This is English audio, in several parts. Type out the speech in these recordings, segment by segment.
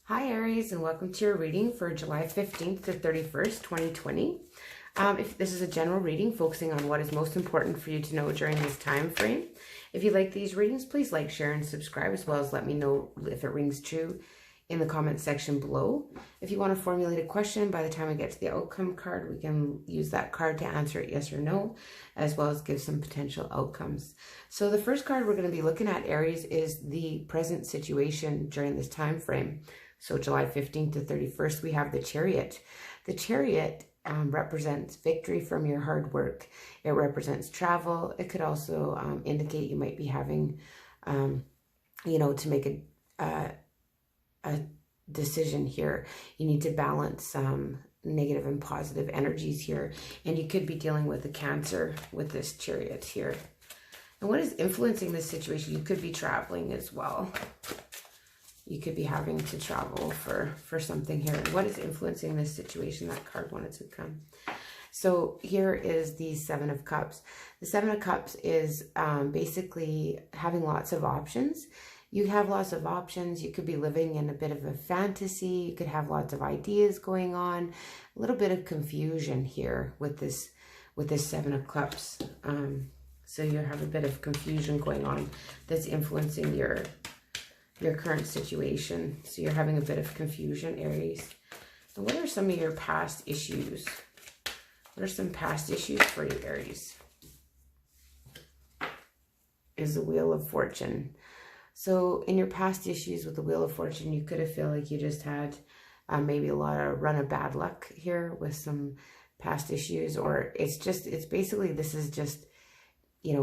Hi Aries, and welcome to your reading for July 15th to 31st, 2020. If this is a general reading focusing on what is most important for you to know during this time frame. If you like these readings, please like, share, and subscribe, as well as let me know if it rings true in the comment section below. If you want to formulate a question, by the time I get to the outcome card, we can use that card to answer it yes or no, as well as give some potential outcomes. So the first card we're going to be looking at, Aries, is the present situation during this time frame. So July 15th to 31st, we have the Chariot. The Chariot represents victory from your hard work. It represents travel. It could also indicate you might be having, to make a decision here. You need to balance negative and positive energies here. And you could be dealing with a Cancer with this Chariot here. And what is influencing this situation? You could be traveling as well. You could be having to travel for something here. And what is influencing this situation? That card wanted to come. So here is the Seven of Cups. The Seven of Cups is basically having lots of options. You have lots of options. You could be living in a bit of a fantasy. You could have lots of ideas going on. A little bit of confusion here with this Seven of Cups. So you have a bit of confusion going on that's influencing your current situation. So you're having a bit of confusion, Aries. And what are some of your past issues? What are some past issues for you, Aries? Is the Wheel of Fortune. So in your past issues with the Wheel of Fortune, you could have felt like you just had maybe a lot of run of bad luck here with some past issues, or it's basically, this is just,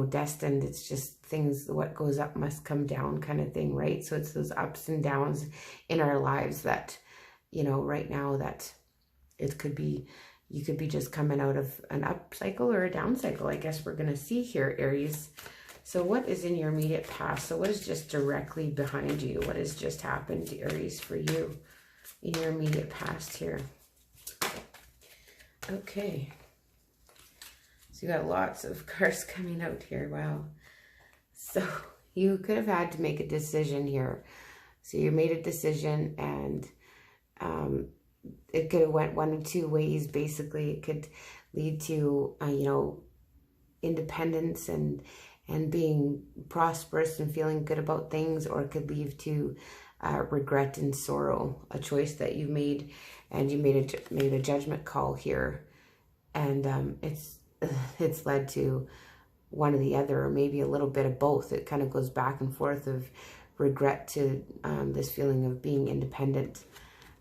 destined. It's just things, what goes up must come down kind of thing, right? So it's those ups and downs in our lives that, right now, that it could be, you could be just coming out of an up cycle or a down cycle, I guess we're going to see here, Aries. So what is in your immediate past? So what is just directly behind you? What has just happened, Aries, for you in your immediate past here? Okay. So you got lots of cards coming out here. Wow. So you could have had to make a decision here. So you made a decision, and it could have went one of two ways. Basically, it could lead to, independence and being prosperous and feeling good about things, or it could lead to regret and sorrow, a choice that you made, and you made a judgment call here, and it's led to one or the other, or maybe a little bit of both. It kind of goes back and forth of regret to this feeling of being independent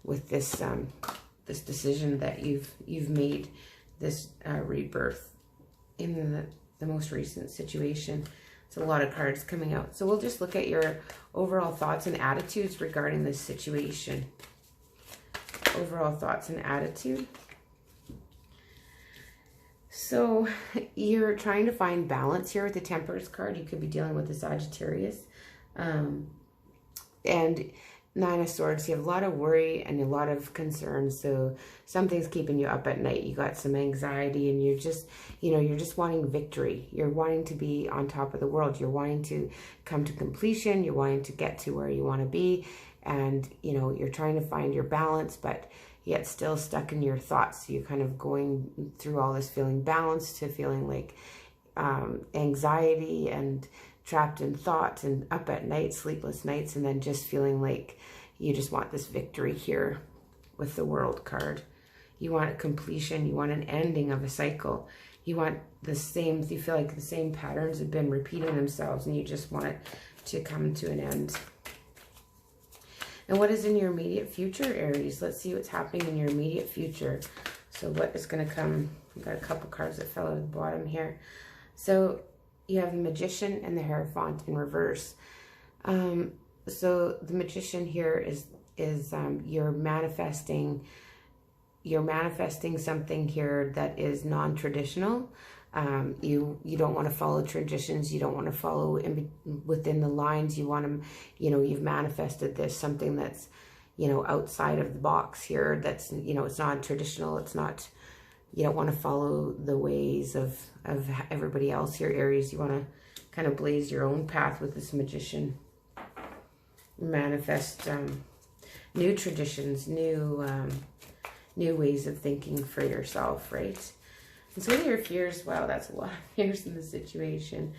with this this decision that you've made, this rebirth in the most recent situation. It's a lot of cards coming out. So we'll just look at your overall thoughts and attitudes regarding this situation. Overall thoughts and attitude. So you're trying to find balance here with the Temperance card. You could be dealing with the Sagittarius. And Nine of Swords, you have a lot of worry and a lot of concerns. So something's keeping you up at night. You got some anxiety, and you're just, you're just wanting victory. You're wanting to be on top of the world. You're wanting to come to completion. You're wanting to get to where you want to be. And, you're trying to find your balance, but yet still stuck in your thoughts. So you're kind of going through all this feeling balanced to feeling like anxiety and trapped in thoughts and up at night, sleepless nights, and then just feeling like you just want this victory here with the World card. You want a completion. You want an ending of a cycle. You want the same, you feel like the same patterns have been repeating themselves, and you just want it to come to an end. And what is in your immediate future, Aries? Let's see what's happening in your immediate future. So what is going to come? We've got a couple cards that fell at the bottom here. So you have the Magician and the Hierophant in reverse. So the Magician here is you're manifesting something here that is non-traditional. You don't want to follow traditions. You don't want to follow within the lines. You want to, you've manifested this, something that's, outside of the box here. That's, it's not traditional. It's not, you don't want to follow the ways of everybody else here, Aries. You want to kind of blaze your own path with this Magician. Manifest new traditions, new ways of thinking for yourself, right? And so your fears, wow, that's a lot of fears in the situation.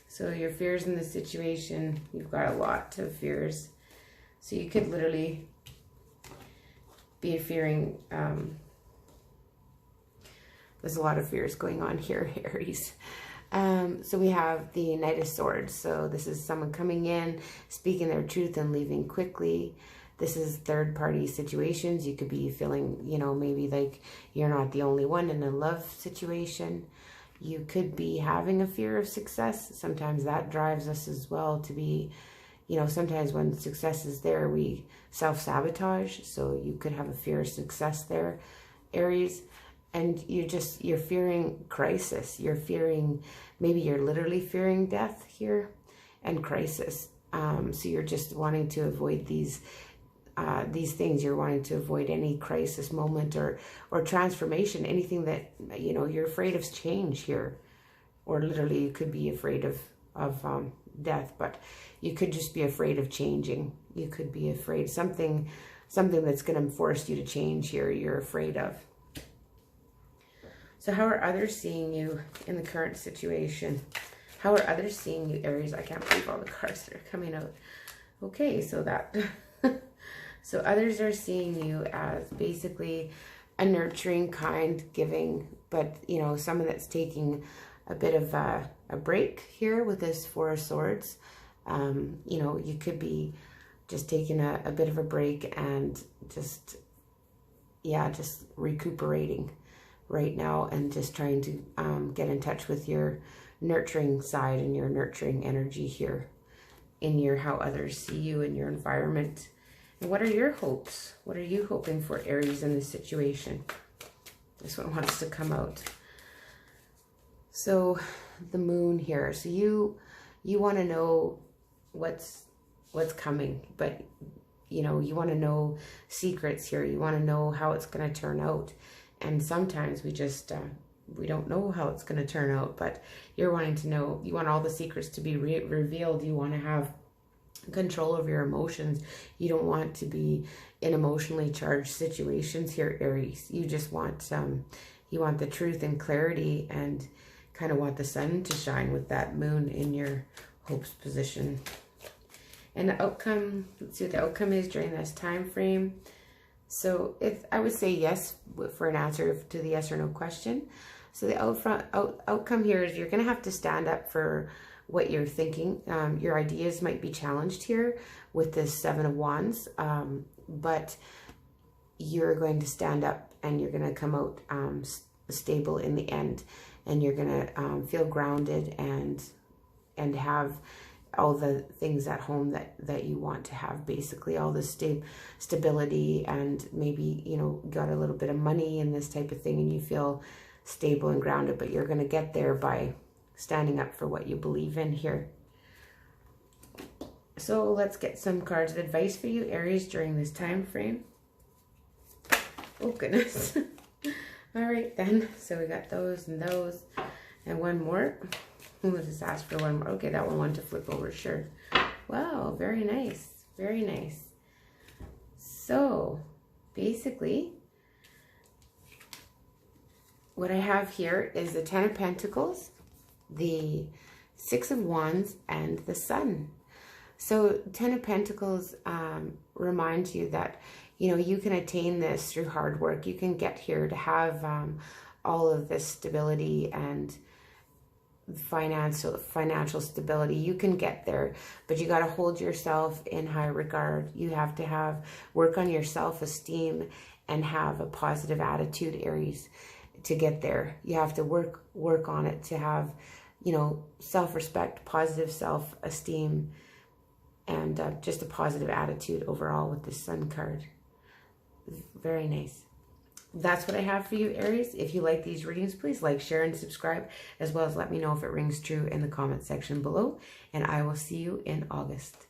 So your fears in the situation, you've got a lot of fears. So you could literally be fearing, there's a lot of fears going on here, Aries. So we have the Knight of Swords. So this is someone coming in, speaking their truth and leaving quickly. This is third-party situations. You could be feeling, you know, maybe like you're not the only one in a love situation. You could be having a fear of success. Sometimes that drives us as well to be, you know, sometimes when success is there, we self-sabotage. So you could have a fear of success there, Aries. And you're fearing crisis. You're fearing, maybe you're literally fearing death here and crisis. So you're just wanting to avoid these things. You're wanting to avoid any crisis moment or transformation, anything that, you know, you're afraid of change here. Or literally you could be afraid of death, but you could just be afraid of changing. You could be afraid something that's going to force you to change here, you're afraid of. So how are others seeing you in the current situation? How are others seeing you, Aries? I can't believe all the cards that are coming out. Okay, so that... So others are seeing you as basically a nurturing, kind, giving, but, you know, someone that's taking a bit of a break here with this Four of Swords. You know, you could be just taking a bit of a break and just, yeah, just recuperating right now and just trying to get in touch with your nurturing side and your nurturing energy here in your how others see you in your environment. And what are your hopes? What are you hoping for, Aries, in this situation? This one wants to come out. So the moon here. So you want to know what's coming, but you know, you want to know secrets here. You want to know how it's going to turn out. And sometimes we just we don't know how it's going to turn out, but you're wanting to know. You want all the secrets to be revealed. You want to have control over your emotions. You don't want to be in emotionally charged situations here, Aries. You just want you want the truth and clarity, and kind of want the sun to shine with that moon in your hopes position. And the outcome, let's see what the outcome is during this time frame. So if I would say yes for an answer to the yes or no question. So the outcome here is you're going to have to stand up for what you're thinking. Your ideas might be challenged here with this Seven of Wands, but you're going to stand up and you're going to come out stable in the end, and you're going to feel grounded and have all the things at home that you want to have, basically all the stability, and maybe, you know, got a little bit of money and this type of thing, and you feel stable and grounded, but you're going to get there by standing up for what you believe in here. So let's get some cards of advice for you, Aries, during this time frame. Oh goodness. All right then, so we got those and those and one more. We'll just ask for one more. Okay, that one wanted to flip over, sure. Wow, very nice, very nice. So basically what I have here is the Ten of Pentacles, the Six of Wands, and the Sun. So Ten of Pentacles reminds you that, you know, you can attain this through hard work. You can get here to have all of this stability and financial stability. You can get there, but you got to hold yourself in high regard. You have to work on your self-esteem and have a positive attitude, Aries, to get there. You have to work on it to have, you know, self-respect, positive self-esteem, and just a positive attitude overall with the Sun card. Very nice. That's what I have for you, Aries. If you like these readings, please like, share, and subscribe, as well as let me know if it rings true in the comment section below, and I will see you in August.